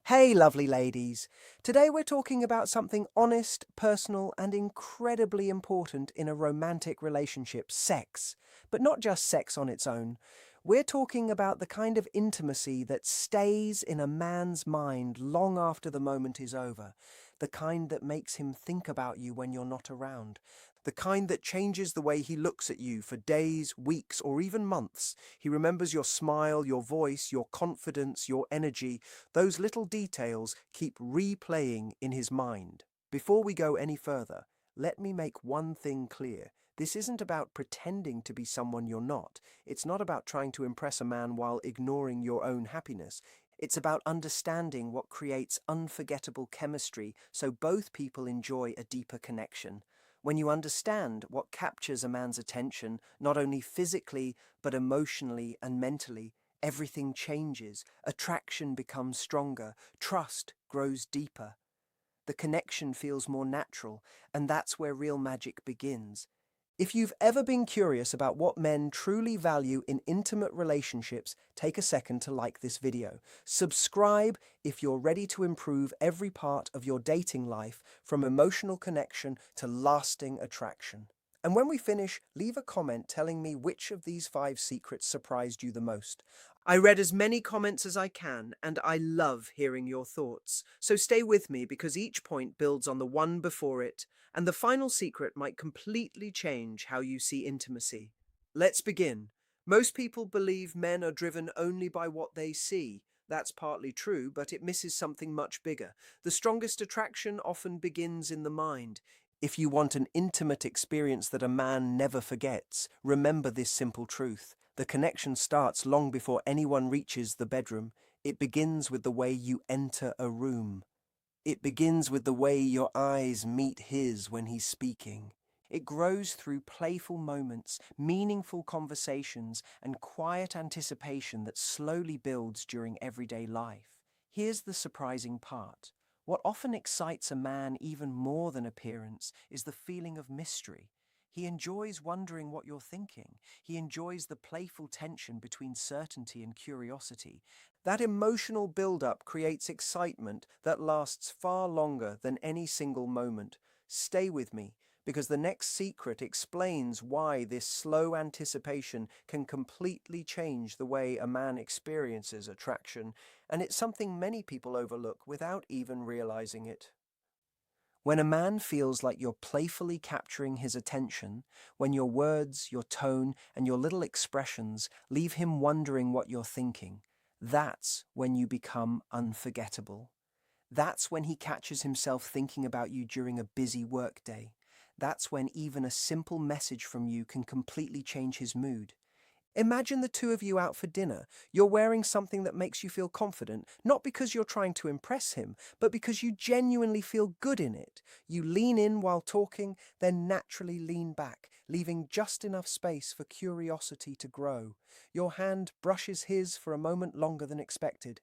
Hey, lovely ladies. Today we're talking about something honest, personal, and incredibly important in a romantic relationship, sex. But not just sex on its own. We're talking about the kind of intimacy that stays in a man's mind long after the moment is over. The kind that makes him think about you when you're not around. The kind that changes the way he looks at you for days, weeks, or even months. He remembers your smile, your voice, your confidence, your energy. Those little details keep replaying in his mind. Before we go any further, let me make one thing clear. This isn't about pretending to be someone you're not. It's not about trying to impress a man while ignoring your own happiness. It's about understanding what creates unforgettable chemistry so both people enjoy a deeper connection. When you understand what captures a man's attention, not only physically, but emotionally and mentally, everything changes. Attraction becomes stronger. Trust grows deeper. The connection feels more natural, and that's where real magic begins. If you've ever been curious about what men truly value in intimate relationships, take a second to like this video. Subscribe if you're ready to improve every part of your dating life, from emotional connection to lasting attraction. And when we finish, leave a comment telling me which of these 5 secrets surprised you the most. I read as many comments as I can, and I love hearing your thoughts. So stay with me because each point builds on the one before it, and the final secret might completely change how you see intimacy. Let's begin. Most people believe men are driven only by what they see. That's partly true, but it misses something much bigger. The strongest attraction often begins in the mind. If you want an intimate experience that a man never forgets, remember this simple truth. The connection starts long before anyone reaches the bedroom. It begins with the way you enter a room. It begins with the way your eyes meet his when he's speaking. It grows through playful moments, meaningful conversations, and quiet anticipation that slowly builds during everyday life. Here's the surprising part. What often excites a man even more than appearance is the feeling of mystery. He enjoys wondering what you're thinking. He enjoys the playful tension between certainty and curiosity. That emotional build-up creates excitement that lasts far longer than any single moment. Stay with me, because the next secret explains why this slow anticipation can completely change the way a man experiences attraction, and it's something many people overlook without even realizing it. When a man feels like you're playfully capturing his attention, when your words, your tone, and your little expressions leave him wondering what you're thinking, that's when you become unforgettable. That's when he catches himself thinking about you during a busy workday. That's when even a simple message from you can completely change his mood. Imagine the two of you out for dinner. You're wearing something that makes you feel confident, not because you're trying to impress him, but because you genuinely feel good in it. You lean in while talking, then naturally lean back, leaving just enough space for curiosity to grow. Your hand brushes his for a moment longer than expected.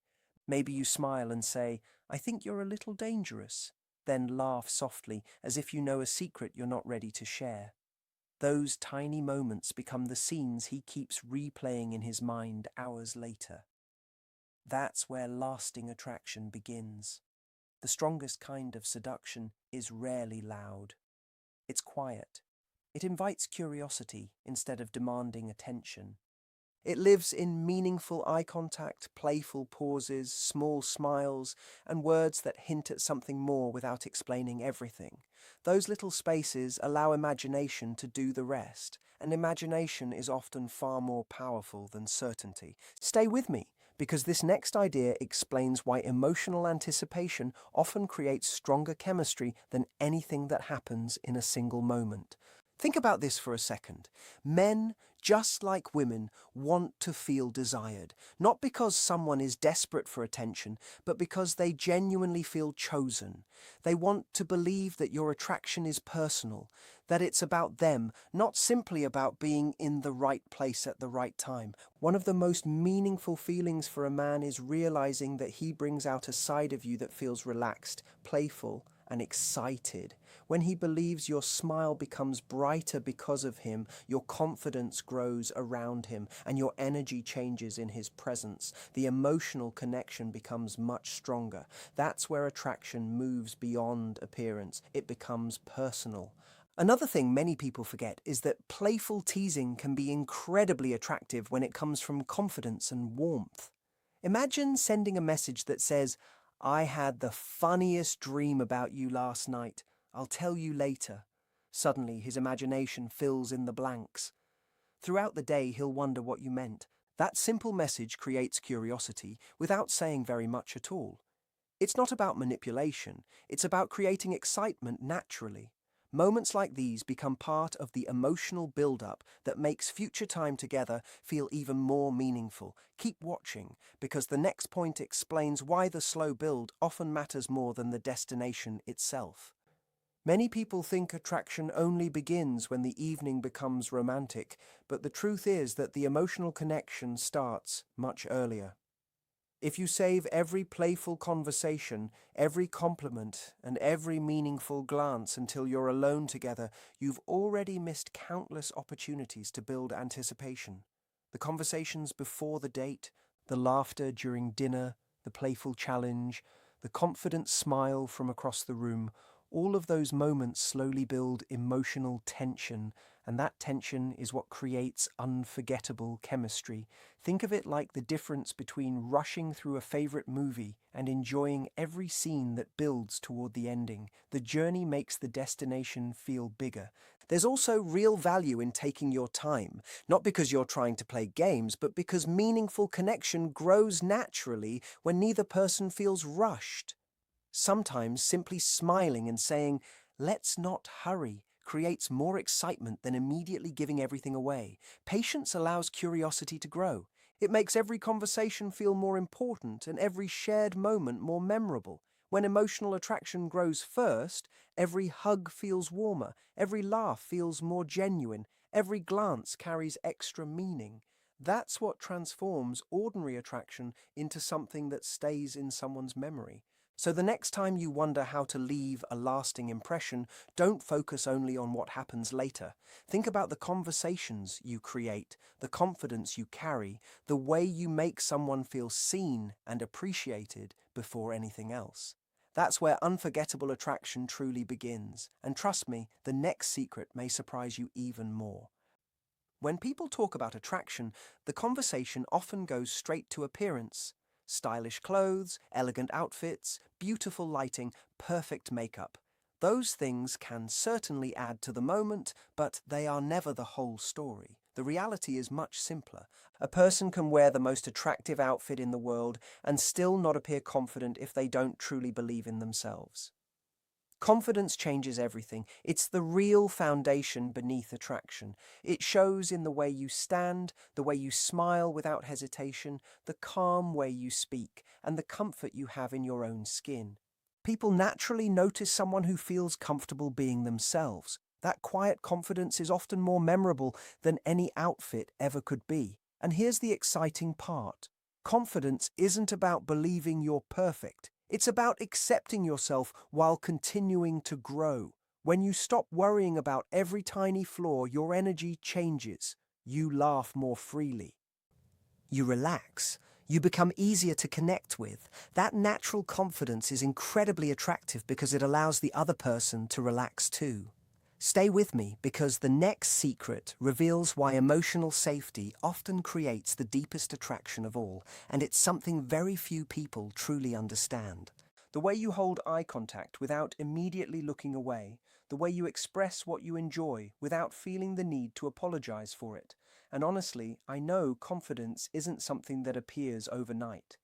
Maybe you smile and say, "I think you're a little dangerous," then laugh softly as if you know a secret you're not ready to share. Those tiny moments become the scenes he keeps replaying in his mind hours later. That's where lasting attraction begins. The strongest kind of seduction is rarely loud. It's quiet. It invites curiosity instead of demanding attention. It lives in meaningful eye contact, playful pauses, small smiles, and words that hint at something more without explaining everything. Those little spaces allow imagination to do the rest, and imagination is often far more powerful than certainty. Stay with me, because this next idea explains why emotional anticipation often creates stronger chemistry than anything that happens in a single moment. Think about this for a second. Men, just like women, want to feel desired, not because someone is desperate for attention, but because they genuinely feel chosen. They want to believe that your attraction is personal, that it's about them, not simply about being in the right place at the right time. One of the most meaningful feelings for a man is realizing that he brings out a side of you that feels relaxed, playful, and excited. When he believes your smile becomes brighter because of him, your confidence grows around him, and your energy changes in his presence. The emotional connection becomes much stronger. That's where attraction moves beyond appearance. It becomes personal. Another thing many people forget is that playful teasing can be incredibly attractive when it comes from confidence and warmth. Imagine sending a message that says, "I had the funniest dream about you last night. I'll tell you later." Suddenly, his imagination fills in the blanks. Throughout the day, he'll wonder what you meant. That simple message creates curiosity without saying very much at all. It's not about manipulation, it's about creating excitement naturally. Moments like these become part of the emotional build-up that makes future time together feel even more meaningful. Keep watching, because the next point explains why the slow build often matters more than the destination itself. Many people think attraction only begins when the evening becomes romantic, but the truth is that the emotional connection starts much earlier. If you save every playful conversation, every compliment, and every meaningful glance until you're alone together, you've already missed countless opportunities to build anticipation. The conversations before the date, the laughter during dinner, the playful challenge, the confident smile from across the room, all of those moments slowly build emotional tension, and that tension is what creates unforgettable chemistry. Think of it like the difference between rushing through a favorite movie and enjoying every scene that builds toward the ending. The journey makes the destination feel bigger. There's also real value in taking your time, not because you're trying to play games, but because meaningful connection grows naturally when neither person feels rushed. Sometimes simply smiling and saying, "Let's not hurry," creates more excitement than immediately giving everything away. Patience allows curiosity to grow. It makes every conversation feel more important and every shared moment more memorable. When emotional attraction grows first, every hug feels warmer, every laugh feels more genuine, every glance carries extra meaning. That's what transforms ordinary attraction into something that stays in someone's memory. So the next time you wonder how to leave a lasting impression, don't focus only on what happens later. Think about the conversations you create, the confidence you carry, the way you make someone feel seen and appreciated before anything else. That's where unforgettable attraction truly begins. And trust me, the next secret may surprise you even more. When people talk about attraction, the conversation often goes straight to appearance. Stylish clothes, elegant outfits, beautiful lighting, perfect makeup. Those things can certainly add to the moment, but they are never the whole story. The reality is much simpler. A person can wear the most attractive outfit in the world and still not appear confident if they don't truly believe in themselves. Confidence changes everything. It's the real foundation beneath attraction. It shows in the way you stand, the way you smile without hesitation, the calm way you speak, and the comfort you have in your own skin. People naturally notice someone who feels comfortable being themselves. That quiet confidence is often more memorable than any outfit ever could be. And here's the exciting part. Confidence isn't about believing you're perfect. It's about accepting yourself while continuing to grow. When you stop worrying about every tiny flaw, your energy changes. You laugh more freely. You relax. You become easier to connect with. That natural confidence is incredibly attractive because it allows the other person to relax too. Stay with me, because the next secret reveals why emotional safety often creates the deepest attraction of all, and it's something very few people truly understand. The way you hold eye contact without immediately looking away, the way you express what you enjoy without feeling the need to apologize for it. And honestly, I know confidence isn't something that appears overnight.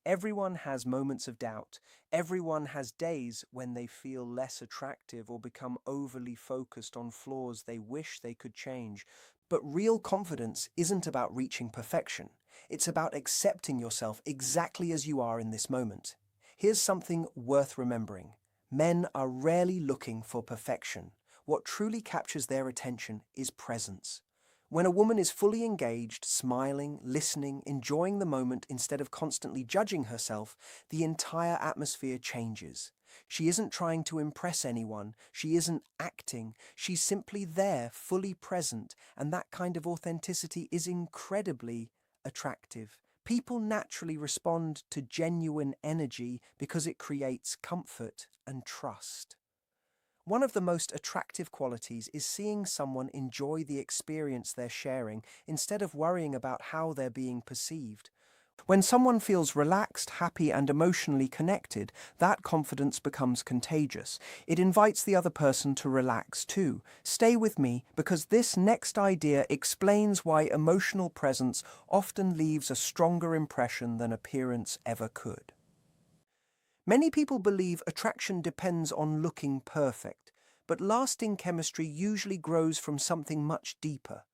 Everyone has moments of doubt. Everyone has days when they feel less attractive or become overly focused on flaws they wish they could change. But real confidence isn't about reaching perfection. It's about accepting yourself exactly as you are in this moment. Here's something worth remembering. Men are rarely looking for perfection. What truly captures their attention is presence. When a woman is fully engaged, smiling, listening, enjoying the moment instead of constantly judging herself, the entire atmosphere changes. She isn't trying to impress anyone. She isn't acting. She's simply there, fully present, and that kind of authenticity is incredibly attractive. People naturally respond to genuine energy because it creates comfort and trust. One of the most attractive qualities is seeing someone enjoy the experience they're sharing instead of worrying about how they're being perceived. When someone feels relaxed, happy, and emotionally connected, that confidence becomes contagious. It invites the other person to relax too. Stay with me, because this next idea explains why emotional presence often leaves a stronger impression than appearance ever could. Many people believe attraction depends on looking perfect, but lasting chemistry usually grows from something much deeper.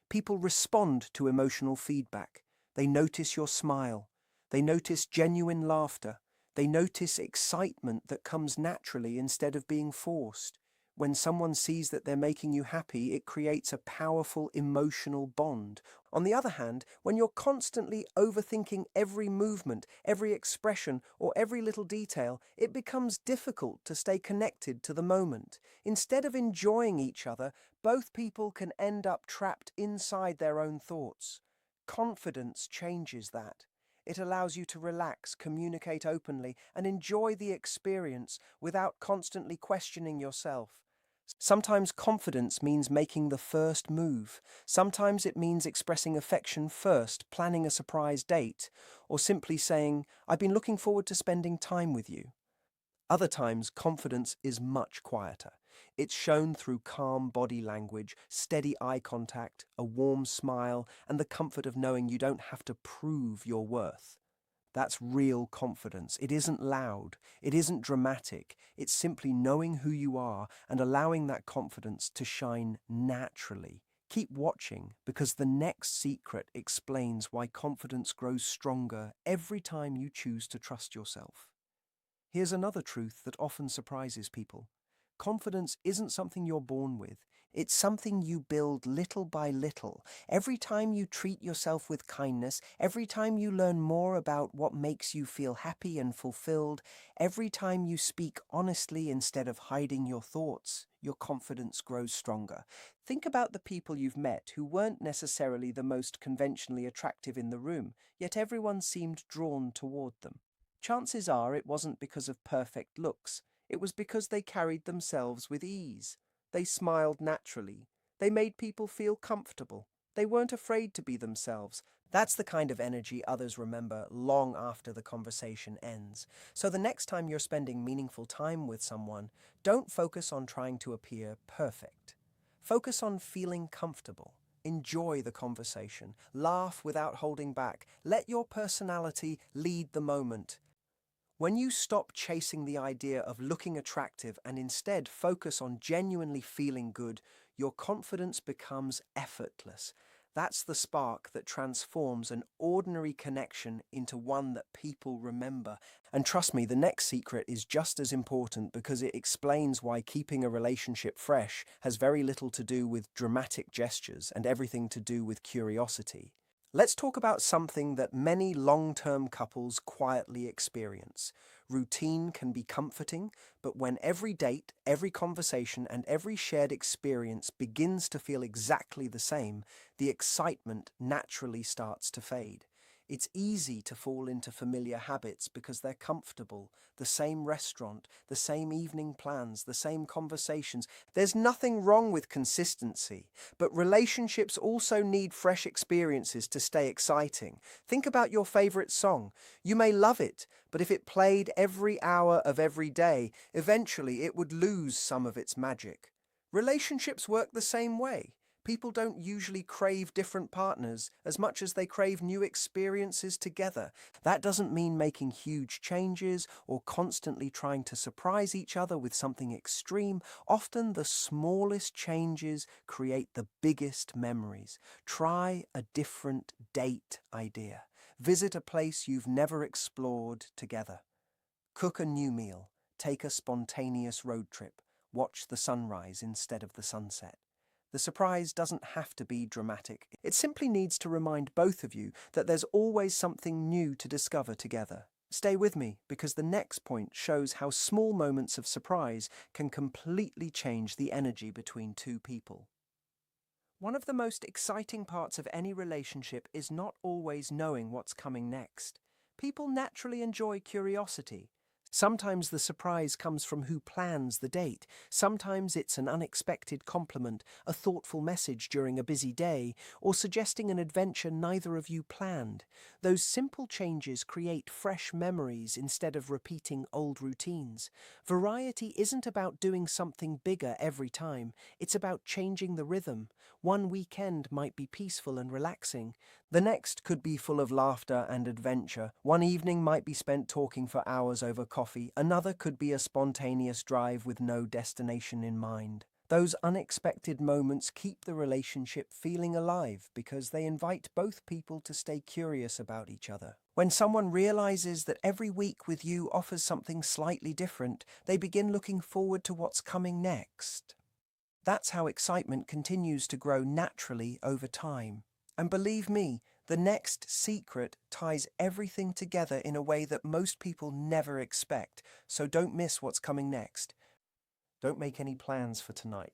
People respond to emotional feedback. They notice your smile. They notice genuine laughter. They notice excitement that comes naturally instead of being forced. When someone sees that they're making you happy, it creates a powerful emotional bond. On the other hand, when you're constantly overthinking every movement, every expression, or every little detail, it becomes difficult to stay connected to the moment. Instead of enjoying each other, both people can end up trapped inside their own thoughts. Confidence changes that. It allows you to relax, communicate openly, and enjoy the experience without constantly questioning yourself. Sometimes confidence means making the first move. Sometimes it means expressing affection first, planning a surprise date, or simply saying, "I've been looking forward to spending time with you." Other times, confidence is much quieter. It's shown through calm body language, steady eye contact, a warm smile, and the comfort of knowing you don't have to prove your worth. That's real confidence. It isn't loud. It isn't dramatic. It's simply knowing who you are and allowing that confidence to shine naturally. Keep watching, because the next secret explains why confidence grows stronger every time you choose to trust yourself. Here's another truth that often surprises people. Confidence isn't something you're born with. It's something you build little by little. Every time you treat yourself with kindness, every time you learn more about what makes you feel happy and fulfilled, every time you speak honestly instead of hiding your thoughts, your confidence grows stronger. Think about the people you've met who weren't necessarily the most conventionally attractive in the room, yet everyone seemed drawn toward them. Chances are it wasn't because of perfect looks. It was because they carried themselves with ease. They smiled naturally. They made people feel comfortable. They weren't afraid to be themselves. That's the kind of energy others remember long after the conversation ends. So the next time you're spending meaningful time with someone, don't focus on trying to appear perfect. Focus on feeling comfortable. Enjoy the conversation. Laugh without holding back. Let your personality lead the moment. When you stop chasing the idea of looking attractive and instead focus on genuinely feeling good, your confidence becomes effortless. That's the spark that transforms an ordinary connection into one that people remember. And trust me, the next secret is just as important, because it explains why keeping a relationship fresh has very little to do with dramatic gestures and everything to do with curiosity. Let's talk about something that many long-term couples quietly experience. Routine can be comforting, but when every date, every conversation, and every shared experience begins to feel exactly the same, the excitement naturally starts to fade. It's easy to fall into familiar habits because they're comfortable. The same restaurant, the same evening plans, the same conversations. There's nothing wrong with consistency, but relationships also need fresh experiences to stay exciting. Think about your favorite song. You may love it, but if it played every hour of every day, eventually it would lose some of its magic. Relationships work the same way. People don't usually crave different partners as much as they crave new experiences together. That doesn't mean making huge changes or constantly trying to surprise each other with something extreme. Often the smallest changes create the biggest memories. Try a different date idea. Visit a place you've never explored together. Cook a new meal. Take a spontaneous road trip. Watch the sunrise instead of the sunset. The surprise doesn't have to be dramatic. It simply needs to remind both of you that there's always something new to discover together. Stay with me because the next point shows how small moments of surprise can completely change the energy between two people. One of the most exciting parts of any relationship is not always knowing what's coming next. People naturally enjoy curiosity. Sometimes the surprise comes from who plans the date. Sometimes it's an unexpected compliment, a thoughtful message during a busy day, or suggesting an adventure neither of you planned. Those simple changes create fresh memories instead of repeating old routines. Variety isn't about doing something bigger every time, it's about changing the rhythm. One weekend might be peaceful and relaxing. The next could be full of laughter and adventure. One evening might be spent talking for hours over coffee. Another could be a spontaneous drive with no destination in mind. Those unexpected moments keep the relationship feeling alive because they invite both people to stay curious about each other. When someone realizes that every week with you offers something slightly different, they begin looking forward to what's coming next. That's how excitement continues to grow naturally over time. And believe me, the next secret ties everything together in a way that most people never expect, so don't miss what's coming next. Don't make any plans for tonight.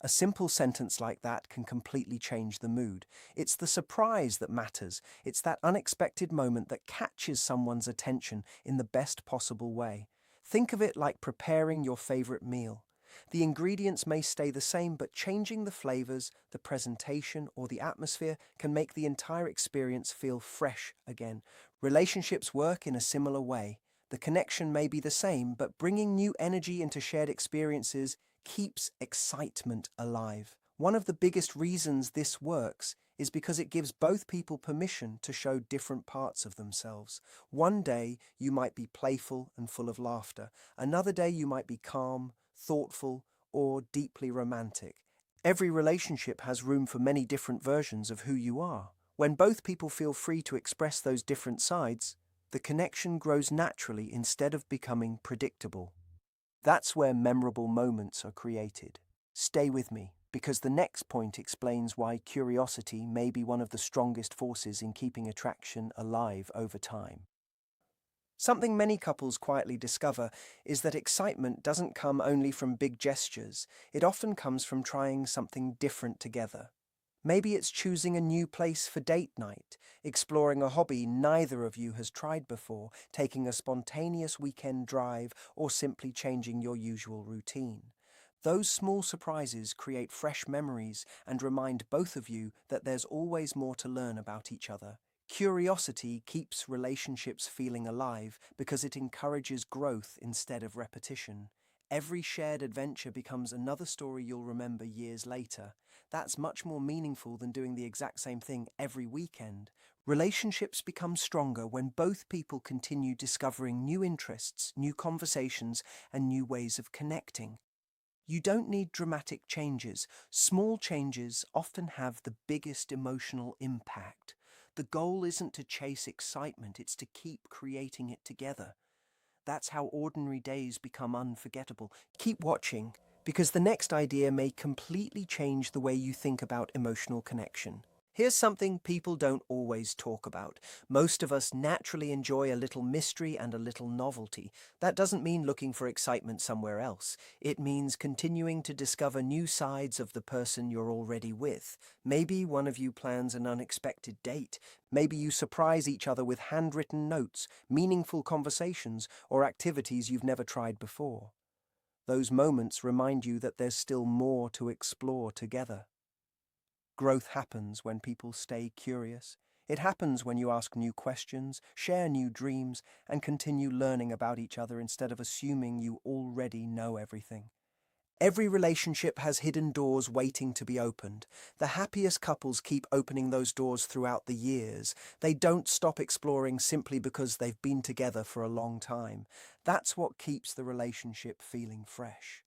A simple sentence like that can completely change the mood. It's the surprise that matters. It's that unexpected moment that catches someone's attention in the best possible way. Think of it like preparing your favorite meal. The ingredients may stay the same, but changing the flavors, the presentation, or the atmosphere can make the entire experience feel fresh again. Relationships work in a similar way. The connection may be the same, but bringing new energy into shared experiences keeps excitement alive. One of the biggest reasons this works is because it gives both people permission to show different parts of themselves. One day you might be playful and full of laughter. Another day you might be calm, thoughtful, or deeply romantic. Every relationship has room for many different versions of who you are. When both people feel free to express those different sides, the connection grows naturally instead of becoming predictable. That's where memorable moments are created. Stay with me, because the next point explains why curiosity may be one of the strongest forces in keeping attraction alive over time. Something many couples quietly discover is that excitement doesn't come only from big gestures. It often comes from trying something different together. Maybe it's choosing a new place for date night, exploring a hobby neither of you has tried before, taking a spontaneous weekend drive, or simply changing your usual routine. Those small surprises create fresh memories and remind both of you that there's always more to learn about each other. Curiosity keeps relationships feeling alive because it encourages growth instead of repetition. Every shared adventure becomes another story you'll remember years later. That's much more meaningful than doing the exact same thing every weekend. Relationships become stronger when both people continue discovering new interests, new conversations, and new ways of connecting. You don't need dramatic changes. Small changes often have the biggest emotional impact. The goal isn't to chase excitement, it's to keep creating it together. That's how ordinary days become unforgettable. Keep watching, because the next idea may completely change the way you think about emotional connection. Here's something people don't always talk about. Most of us naturally enjoy a little mystery and a little novelty. That doesn't mean looking for excitement somewhere else. It means continuing to discover new sides of the person you're already with. Maybe one of you plans an unexpected date. Maybe you surprise each other with handwritten notes, meaningful conversations, or activities you've never tried before. Those moments remind you that there's still more to explore together. Growth happens when people stay curious. It happens when you ask new questions, share new dreams, and continue learning about each other instead of assuming you already know everything. Every relationship has hidden doors waiting to be opened. The happiest couples keep opening those doors throughout the years. They don't stop exploring simply because they've been together for a long time. That's what keeps the relationship feeling fresh.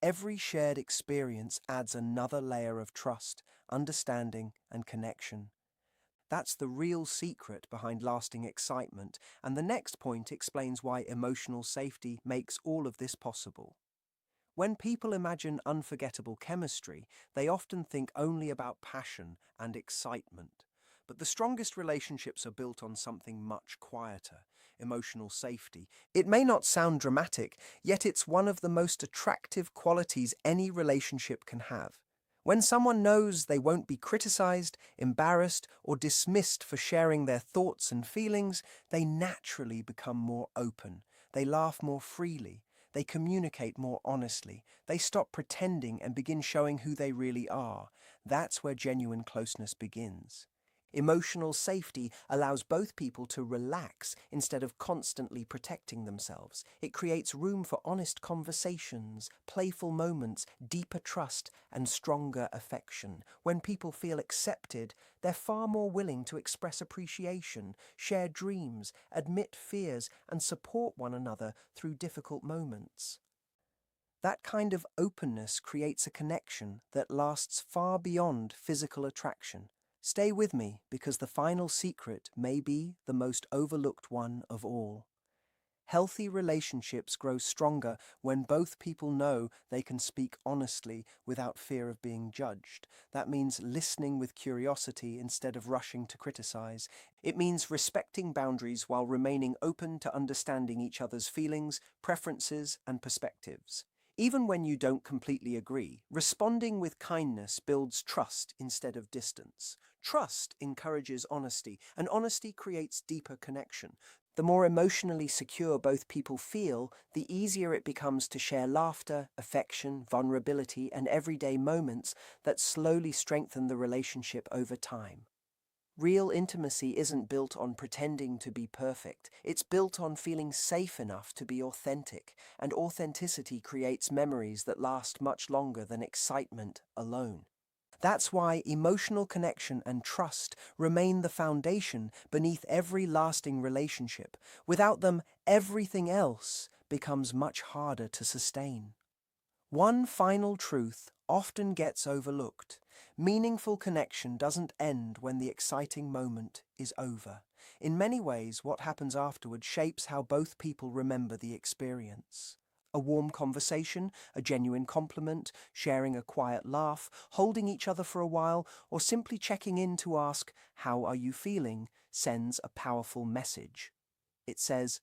Every shared experience adds another layer of trust, understanding, and connection. That's the real secret behind lasting excitement, and the next point explains why emotional safety makes all of this possible. When people imagine unforgettable chemistry, they often think only about passion and excitement. But the strongest relationships are built on something much quieter. emotional safety. It may not sound dramatic, yet it's one of the most attractive qualities any relationship can have. When someone knows they won't be criticized, embarrassed, or dismissed for sharing their thoughts and feelings, they naturally become more open. They laugh more freely. They communicate more honestly. They stop pretending and begin showing who they really are. That's where genuine closeness begins. Emotional safety allows both people to relax instead of constantly protecting themselves. It creates room for honest conversations, playful moments, deeper trust, and stronger affection. When people feel accepted, they're far more willing to express appreciation, share dreams, admit fears, and support one another through difficult moments. That kind of openness creates a connection that lasts far beyond physical attraction. Stay with me because the final secret may be the most overlooked one of all. Healthy relationships grow stronger when both people know they can speak honestly without fear of being judged. That means listening with curiosity instead of rushing to criticize. It means respecting boundaries while remaining open to understanding each other's feelings, preferences, and perspectives. Even when you don't completely agree, responding with kindness builds trust instead of distance. Trust encourages honesty, and honesty creates deeper connection. The more emotionally secure both people feel, the easier it becomes to share laughter, affection, vulnerability, and everyday moments that slowly strengthen the relationship over time. Real intimacy isn't built on pretending to be perfect. It's built on feeling safe enough to be authentic, and authenticity creates memories that last much longer than excitement alone. That's why emotional connection and trust remain the foundation beneath every lasting relationship. Without them, everything else becomes much harder to sustain. One final truth often gets overlooked. Meaningful connection doesn't end when the exciting moment is over. In many ways, what happens afterward shapes how both people remember the experience. A warm conversation, a genuine compliment, sharing a quiet laugh, holding each other for a while, or simply checking in to ask, "How are you feeling?" sends a powerful message. It says,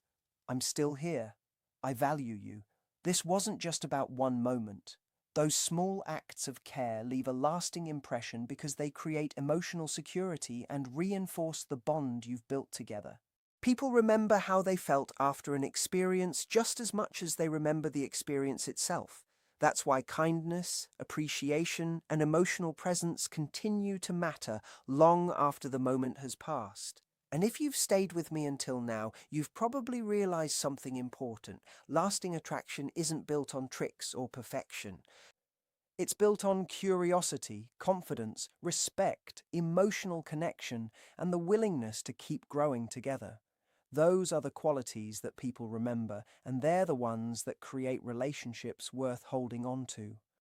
"I'm still here. I value you." This wasn't just about one moment. Those small acts of care leave a lasting impression because they create emotional security and reinforce the bond you've built together. People remember how they felt after an experience just as much as they remember the experience itself. That's why kindness, appreciation, and emotional presence continue to matter long after the moment has passed. And if you've stayed with me until now, you've probably realized something important. Lasting attraction isn't built on tricks or perfection. It's built on curiosity, confidence, respect, emotional connection, and the willingness to keep growing together. Those are the qualities that people remember, and they're the ones that create relationships worth holding on to.